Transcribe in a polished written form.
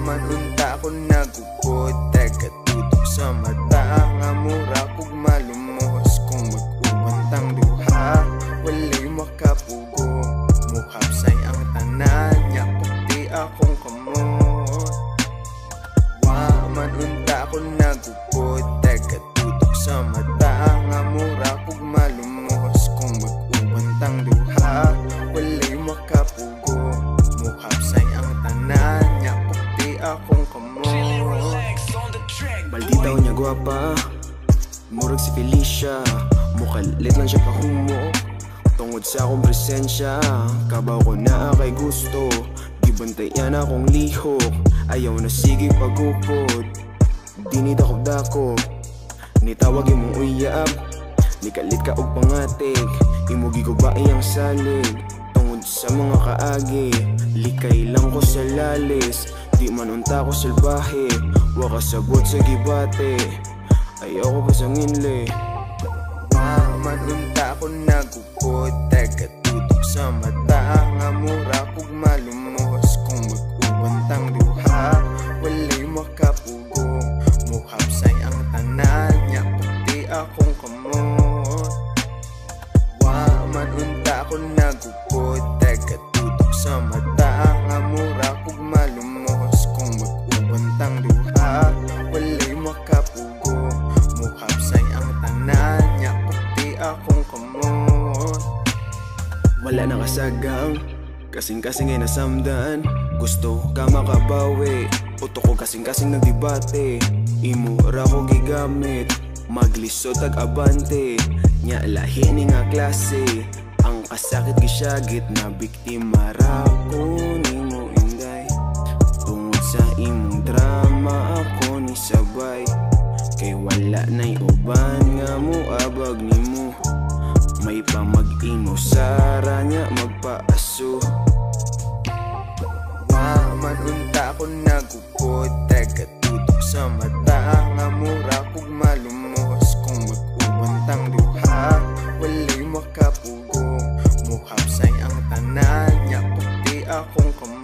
man unta ko nagupod, tagatutok sa mata. Nga mura kog malumos kung mag-uwantang duha. Walay makapugo, muhapsay ang tanan. Nya pagti akong kamot. Wa man unta ko nagupod, tagatutok sa mata. Nga mura kog malumos kung mag-uwantang duha. Walay makapugo, muhapsay ang tanan. Nya pagti akong kamot. Malditaw niya gwapa, murag si Felicia. Mukalit lang siya pahumo, tungod sa akong presensya. Kabaw ko na kay gusto, gibantayan akong lihok. Ayaw na sige pagupod, dinid ako dako. Nitawag imong uyab, nikalit ka og pangatig. Imugi ko ba iyang salig, tungod sa mga kaagi. Likay lang ko sa lalis, di man unta ko salbahe. Wa kasabot sa gibate, ayaw ko pa sa nginle. Wa man unta ko nagupod, tagatutok sa mata. Nga mura kog malumos kung mag-uwantang duha. Walay makapugo, muhapsay ang tanan. Nya pagti akong kamot. Wa man unta ko nagupod, tagatutok sa mata. Nga mura kog malumos kung mag-uwantang duha. Walay makapugo, muhapsay ang tanan. Nya pagti akong kamot. Wala na kasagang, kasing-kasing ay nasamdan. Gusto ka makabawi, utok ko kasing-kasing nagdebate. Imo ra ko gigamit, maglisod tag-abante. Nya lahi ni nga klase, ang kasakit gisyagit na biktima ra ko nimo inday. Tungod sa imong drama ako ni sabay, kay wala na'y uban nga mo abag nimo. May pa mag-ino sara nya magpaaso. Wa man unta ko nagupod, tagatutok sa mata. Nga mura kog malumos kung mag-uwantang duha. Walay makapugo, muhapsay ang tanan. Nya pagti akong kamot.